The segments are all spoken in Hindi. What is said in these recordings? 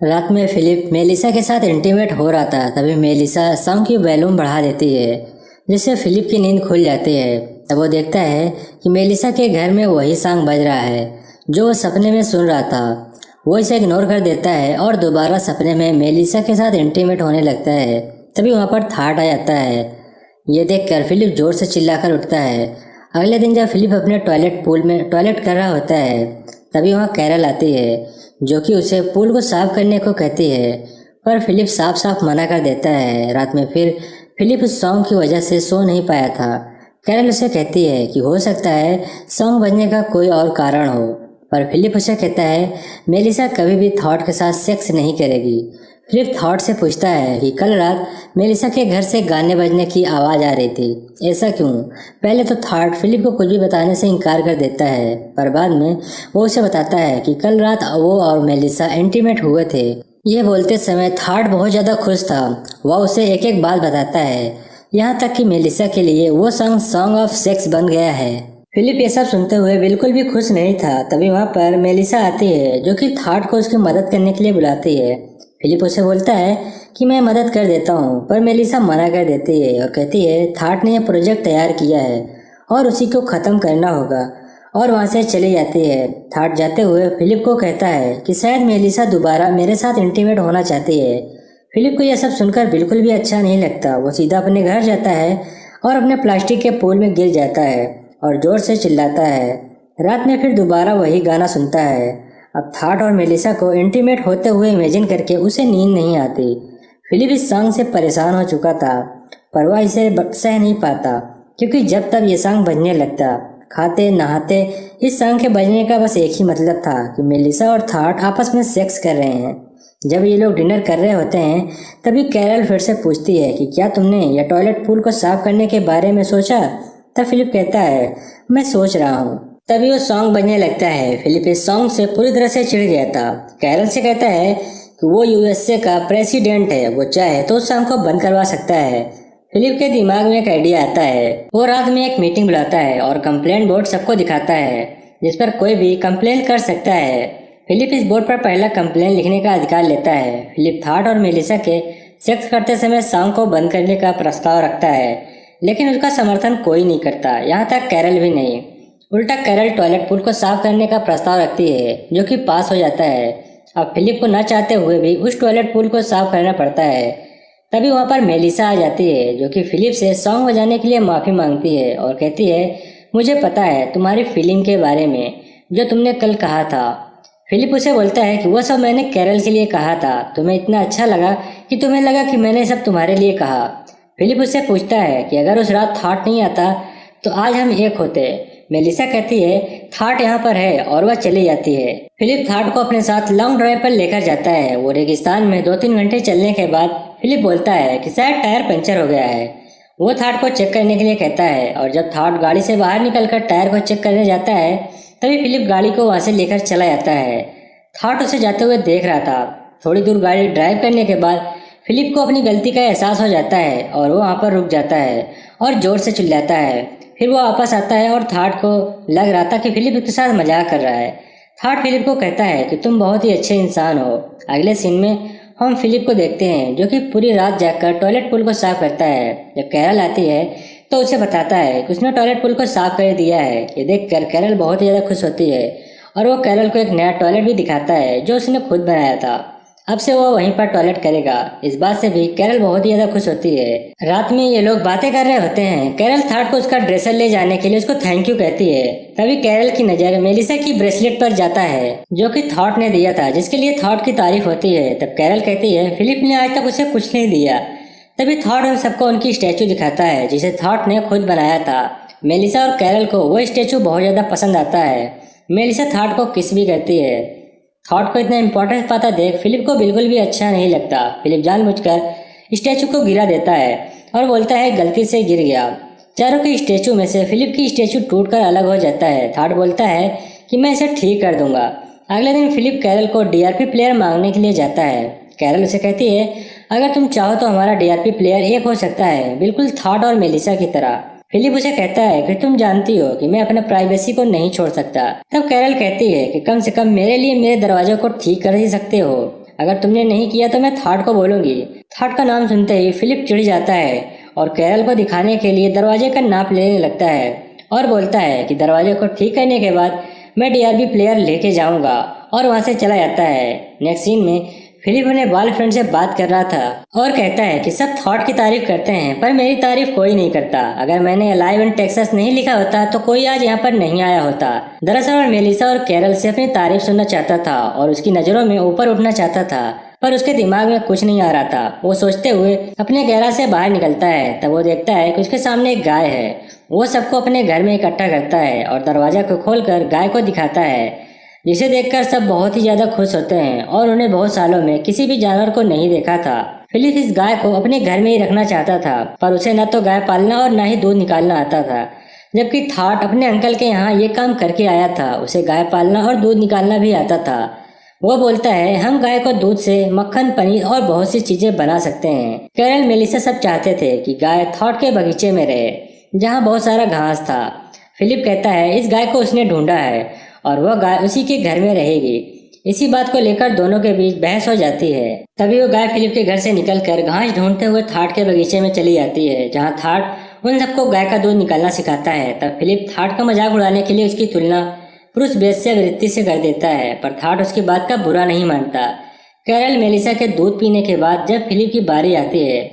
रात में फिलिप मेलिसा के साथ इंटीमेट हो रहा था। तभी मेलिसा सॉन्ग की वॉल्यूम बढ़ा देती है, जिससे फिलिप की नींद खुल जाती है। तब वो देखता है कि मेलिसा के घर में वही सॉन्ग बज रहा है जो वो सपने में सुन रहा था। वो इसे इग्नोर कर देता है और दोबारा सपने में मेलिसा के साथ इंटीमेट होने लगता है। तभी वहाँ पर थाट आ जाता है। ये देखकर फिलिप जोर से चिल्लाकर उठता है। अगले दिन जब फिलिप अपने टॉयलेट पूल में टॉयलेट कर रहा होता है, तभी वहाँ कैरल आती है, जो कि उसे पूल को साफ करने को कहती है। पर फिलिप साफ साफ मना कर देता है। रात में फिर फिलिप उस सॉन्ग की वजह से सो नहीं पाया था। कैरल उसे कहती है कि हो सकता है सॉन्ग बजने का कोई और कारण हो, पर फिलिप उसे कहता है मेलिसा कभी भी थॉट के साथ सेक्स नहीं करेगी। फिलिप थॉट से पूछता है कि कल रात मेलिसा के घर से गाने बजने की आवाज़ आ रही थी, ऐसा क्यों? पहले तो थॉट फिलिप को कुछ भी बताने से इनकार कर देता है, पर बाद में वो उसे बताता है कि कल रात वो और मेलिसा इंटीमेट हुए थे। यह बोलते समय थॉट बहुत ज़्यादा खुश था। वह उसे एक एक बात बताता है, यहाँ तक कि मेलिसा के लिए वो सॉन्ग सॉन्ग ऑफ सेक्स बन गया है। फिलिप ये सब सुनते हुए बिल्कुल भी खुश नहीं था। तभी वहाँ पर मेलिसा आती है, जो कि थॉट को उसकी मदद करने के लिए बुलाती है। फिलिप उसे बोलता है कि मैं मदद कर देता हूँ, पर मेलिसा मना कर देती है और कहती है थॉट ने यह प्रोजेक्ट तैयार किया है और उसी को ख़त्म करना होगा, और वहाँ से चली जाती है। थॉट जाते हुए फिलिप को कहता है कि शायद मेलिसा दोबारा मेरे साथ इंटीमेट होना चाहती है। फिलिप को यह सब सुनकर बिल्कुल भी अच्छा नहीं लगता। वो सीधा अपने घर जाता है और अपने प्लास्टिक के पूल में गिर जाता है और जोर से चिल्लाता है। रात में फिर दोबारा वही गाना सुनता है। अब थॉट और मेलिसा को इंटीमेट होते हुए इमेजिन करके उसे नींद नहीं आती। फिलिप इस सॉन्ग से परेशान हो चुका था, पर वह इसे सह नहीं पाता, क्योंकि जब तब ये सॉन्ग बजने लगता, खाते नहाते इस सॉन्ग के बजने का बस एक ही मतलब था कि मेलिसा और थॉट आपस में सेक्स कर रहे हैं। जब ये लोग डिनर कर रहे होते हैं, तभी कैरल फिर से पूछती है कि क्या तुमने यह टॉयलेट पूल को साफ करने के बारे में सोचा? तब फिलिप कहता है मैं सोच रहा हूँ। तभी वो सॉन्ग बजने लगता है। फिलिप इस सॉन्ग से पूरी तरह से चिढ़ गया था। कैरल से कहता है कि वो यूएसए का प्रेसिडेंट है, वो चाहे तो उस सॉन्ग को बंद करवा सकता है। फिलिप के दिमाग में एक आइडिया आता है। वो रात में एक मीटिंग बुलाता है और कंप्लेंट बोर्ड सबको दिखाता है, जिस पर कोई भी कंप्लेन कर सकता है। फिलिप इस बोर्ड पर पहला कंप्लेन लिखने का अधिकार लेता है। फिलिप थॉट और मेलिसा के सेक्स करते समय सॉन्ग को बंद करने का प्रस्ताव रखता है, लेकिन उसका समर्थन कोई नहीं करता, यहाँ तक कैरल भी नहीं। उल्टा कैरल टॉयलेट पूल को साफ करने का प्रस्ताव रखती है, जो कि पास हो जाता है। अब फिलिप को न चाहते हुए भी उस टॉयलेट पूल को साफ करना पड़ता है। तभी वहाँ पर मेलिसा आ जाती है, जो कि फिलिप से सॉन्ग बजाने के लिए माफ़ी मांगती है और कहती है मुझे पता है तुम्हारी फीलिंग के बारे में जो तुमने कल कहा था। फिलिप उसे बोलता है कि वह सब मैंने कैरल के लिए कहा था, तुम्हें इतना अच्छा लगा कि तुम्हें लगा कि मैंने सब तुम्हारे लिए कहा। फिलिप उससे पूछता है कि अगर उस रात थॉट नहीं आता तो आज हम एक होते। मेलिसा कहती है थॉट यहाँ पर है और वह चली जाती है। फिलिप थॉट को अपने साथ लॉन्ग ड्राइव पर लेकर जाता है। वो रेगिस्तान में 2-3 घंटे चलने के बाद फिलिप बोलता है कि शायद टायर पंचर हो गया है। वो थॉट को चेक करने के लिए कहता है, और जब थॉट गाड़ी से बाहर निकलकर टायर को चेक करने जाता है, तभी फिलिप गाड़ी को वहाँ से लेकर चला जाता है। थॉट उसे जाते हुए देख रहा था। थोड़ी दूर गाड़ी ड्राइव करने के बाद फिलिप को अपनी गलती का एहसास हो जाता है और वो वहाँ पर रुक जाता है और जोर से चिल्लाता है। फिर वो वापस आता है और थॉट को लग रहा था कि फिलिप उसके साथ मजाक कर रहा है। थॉट फिलिप को कहता है कि तुम बहुत ही अच्छे इंसान हो। अगले सीन में हम फिलिप को देखते हैं, जो कि पूरी रात जागकर टॉयलेट पूल को साफ करता है। जब कैरल आती है तो उसे बताता है कि उसने टॉयलेट पूल को साफ कर दिया है। ये देखकर कैरल बहुत ही ज़्यादा खुश होती है और वो कैरल को एक नया टॉयलेट भी दिखाता है जो उसने खुद बनाया था। अब से वो वहीं पर टॉयलेट करेगा। इस बात से भी कैरल बहुत ही ज्यादा खुश होती है। रात में ये लोग बातें कर रहे होते हैं। कैरल थॉट को उसका ड्रेसर ले जाने के लिए उसको थैंक यू कहती है। तभी कैरल की नजर मेलिसा की ब्रेसलेट पर जाता है, जो कि थॉट ने दिया था, जिसके लिए थॉट की तारीफ होती है। तब कैरल कहती है फिलिप ने आज तक उसे कुछ नहीं दिया। तभी थॉट उन सबको उनकी स्टैचू दिखाता है, जिसे थॉट ने खुद बनाया था। मेलिसा और कैरल को वो स्टैचू बहुत ज्यादा पसंद आता है। मेलिसा थॉट को किस भी करती है। थॉट को इतना इंपॉर्टेंस पाता देख फिलिप को बिल्कुल भी अच्छा नहीं लगता। फिलिप जानबूझकर स्टैचू को गिरा देता है और बोलता है गलती से गिर गया। चारों के स्टैचू में से फिलिप की स्टैचू टूटकर अलग हो जाता है। थॉट बोलता है कि मैं इसे ठीक कर दूंगा। अगले दिन फिलिप कैरल को डीआरपी प्लेयर मांगने के लिए जाता है। कैरल उसे कहती है अगर तुम चाहो तो हमारा डीआरपी प्लेयर एक हो सकता है, बिल्कुल थॉट और मेलिसा की तरह। फिलिप उसे कहता है कि तुम जानती हो कि मैं अपने प्राइवेसी को नहीं छोड़ सकता। तब कैरल कहती है कि कम से कम मेरे लिए मेरे दरवाजे को ठीक कर ही सकते हो। अगर तुमने नहीं किया तो मैं थॉट को बोलूंगी। थॉट का नाम सुनते ही फिलिप चिढ़ जाता है और कैरल को दिखाने के लिए दरवाजे का नाप लेने लगता है और बोलता है कि दरवाजे को ठीक करने के बाद मैं डीआरबी प्लेयर लेके जाऊंगा, और वहां से चला जाता है। नेक्स्ट सीन में फिलिप अपने बॉयफ्रेंड से बात कर रहा था और कहता है कि सब थॉट की तारीफ करते हैं पर मेरी तारीफ कोई नहीं करता। अगर मैंने अलाइव इन टेक्सास नहीं लिखा होता तो कोई आज यहाँ पर नहीं आया होता। दरअसल वो मेलिसा और कैरल से अपनी तारीफ सुनना चाहता था और उसकी नजरों में ऊपर उठना चाहता था, पर उसके दिमाग में कुछ नहीं आ रहा था। वो सोचते हुए अपने गैराज से बाहर निकलता है। तब वो देखता है कि उसके सामने एक गाय है। वो सबको अपने घर में इकट्ठा करता है और दरवाजा को खोलकर गाय को दिखाता है, जिसे देखकर सब बहुत ही ज्यादा खुश होते हैं और उन्हें बहुत सालों में किसी भी जानवर को नहीं देखा था। फिलिप इस गाय को अपने घर में ही रखना चाहता था, पर उसे न तो गाय पालना और न ही दूध निकालना आता था, जबकि थॉट अपने अंकल के यहाँ ये काम करके आया था। उसे गाय पालना और दूध निकालना भी आता था। वो बोलता है हम गाय को दूध से मक्खन, पनीर और बहुत सी चीजें बना सकते हैं। कैरल, मेलिसा सब चाहते थे कि गाय थॉट के बगीचे में रहे जहाँ बहुत सारा घास था। फिलिप कहता है इस गाय को उसने ढूंढा है और वह गाय उसी के घर में रहेगी। इसी बात को लेकर दोनों के बीच बहस हो जाती है। तभी वो गाय फिलिप के घर से निकलकर घास ढूंढते हुए थॉट के बगीचे में चली जाती है, जहां थॉट उन सबको गाय का दूध निकालना सिखाता है। तब फिलिप थॉट का मजाक उड़ाने के लिए उसकी तुलना पुरुष वेश्यावृत्ति से कर देता है, पर थॉट उसकी बात का बुरा नहीं मानता। कैरल, मेलिसा के दूध पीने के बाद जब फिलिप की बारी आती है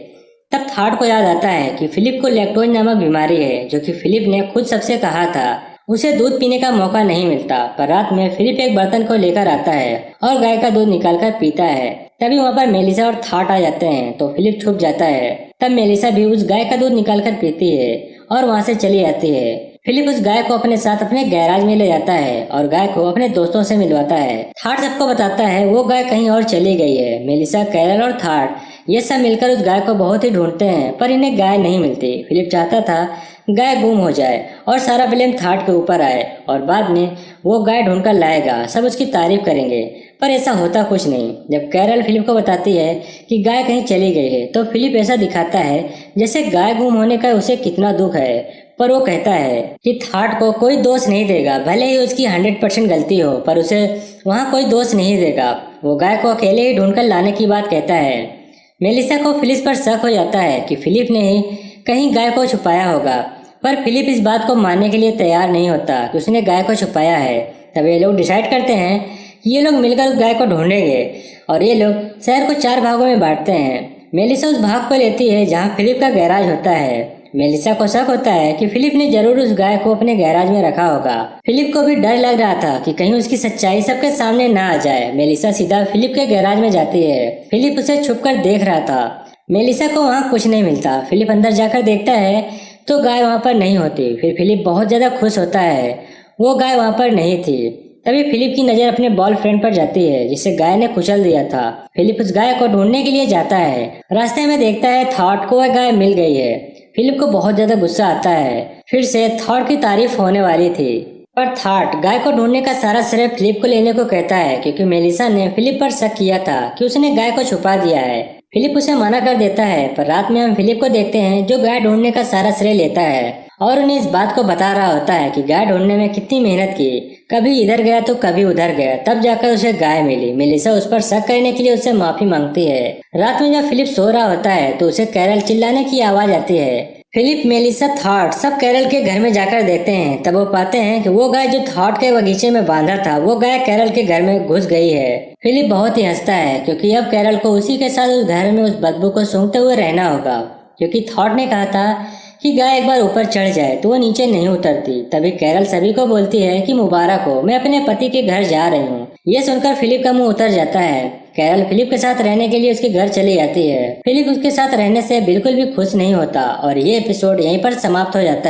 तब थॉट को याद आता है कि फिलिप को लैक्टोज नामक बीमारी है, जो कि फिलिप ने खुद सबसे कहा था। उसे दूध पीने का मौका नहीं मिलता, पर रात में फिलिप एक बर्तन को लेकर आता है और गाय का दूध निकालकर पीता है। तभी वहाँ पर मेलिसा और थॉट आ जाते हैं तो फिलिप छुप जाता है। तब मेलिसा भी उस गाय का दूध निकालकर पीती है और वहाँ से चली जाती है। फिलिप उस गाय को अपने साथ अपने गैराज में ले जाता है और गाय को अपने दोस्तों से मिलवाता है। थॉट सबको बताता है वो गाय कहीं और चली गई है। मेलिसा, कैरल और थॉट ये सब मिलकर उस गाय को बहुत ही ढूंढते हैं, पर इन्हें गाय नहीं मिलती। फिलिप चाहता था गाय गुम हो जाए और सारा ब्लेम थॉट के ऊपर आए और बाद में वो गाय ढूंढकर लाएगा, सब उसकी तारीफ करेंगे, पर ऐसा होता कुछ नहीं। जब कैरल फिलिप को बताती है कि गाय कहीं चली गई है तो फिलिप ऐसा दिखाता है जैसे गाय गुम होने का उसे कितना दुख है, पर वो कहता है कि थॉट को कोई दोष नहीं देगा, भले ही उसकी 100% गलती हो, पर उसे वहाँ कोई दोष नहीं देगा। वो गाय को अकेले ही ढूंढकर लाने की बात कहता है। मेलिसा को फिलिप पर शक हो जाता है कि फिलिप ने ही कहीं गाय को छुपाया होगा, पर फिलिप इस बात को मानने के लिए तैयार नहीं होता कि उसने गाय को छुपाया है। तब ये लोग डिसाइड करते हैं कि ये लोग मिलकर उस गाय को ढूंढेंगे और ये लोग शहर को 4 भागों में बांटते हैं। मेलिसा उस भाग को लेती है जहाँ फिलिप का गैराज होता है। मेलिसा को शक होता है कि फिलिप ने जरूर उस गाय को अपने गैराज में रखा होगा। फिलिप को भी डर लग रहा था कि कहीं उसकी सच्चाई सबके सामने ना आ जाए। मेलिसा सीधा फिलिप के गैराज में जाती है। फिलिप उसे छुपकर देख रहा था। मेलिसा को वहाँ कुछ नहीं मिलता। फिलिप अंदर जाकर देखता है तो गाय वहाँ पर नहीं होती। फिर फिलिप बहुत ज्यादा खुश होता है, वो गाय वहाँ पर नहीं थी। तभी फिलिप की नजर अपने बॉयफ्रेंड पर जाती है जिसे गाय ने कुचल दिया था। फिलिप उस गाय को ढूंढने के लिए जाता है। रास्ते में देखता है थॉट को वह गाय मिल गई है। फिलिप को बहुत ज्यादा गुस्सा आता है। फिर से थॉट की तारीफ होने वाली थी, पर थॉट गाय को ढूंढने का सारा श्रेय फिलिप को लेने को कहता है, क्योंकि मेलिसा ने फिलिप पर शक किया था कि उसने गाय को छुपा दिया है। फिलिप उसे मना कर देता है, पर रात में हम फिलिप को देखते हैं जो गाय ढूंढने का सारा श्रेय लेता है और उन्हें इस बात को बता रहा होता है कि गाय ढूंढने में कितनी मेहनत की, कभी इधर गया तो कभी उधर गया, तब जाकर उसे गाय मिली। मेलिसा उस पर शक करने के लिए उससे माफी मांगती है। रात में जब फिलिप सो रहा होता है तो उसे कैरल चिल्लाने की आवाज आती है। फिलिप, मेलिसा, थॉट सब कैरल के घर में जाकर देखते हैं। तब वो पाते हैं कि वो गाय जो थॉट के बगीचे में बांधा था वो गाय कैरल के घर में घुस गई है। फिलिप बहुत ही हंसता है, क्योंकि अब कैरल को उसी के साथ उस घर में उस बदबू को सूंघते हुए रहना होगा, क्योंकि थॉट ने कहा था कि गाय एक बार ऊपर चढ़ जाए तो वो नीचे नहीं उतरती। तभी कैरल सभी को बोलती है कि मुबारक हो, मैं अपने पति के घर जा रही हूँ। ये सुनकर फिलिप का मुंह उतर जाता है। कैरल फिलिप के साथ रहने के लिए उसके घर चली जाती है। फिलिप उसके साथ रहने से बिल्कुल भी खुश नहीं होता और ये एपिसोड यहीं पर समाप्त हो जाता है।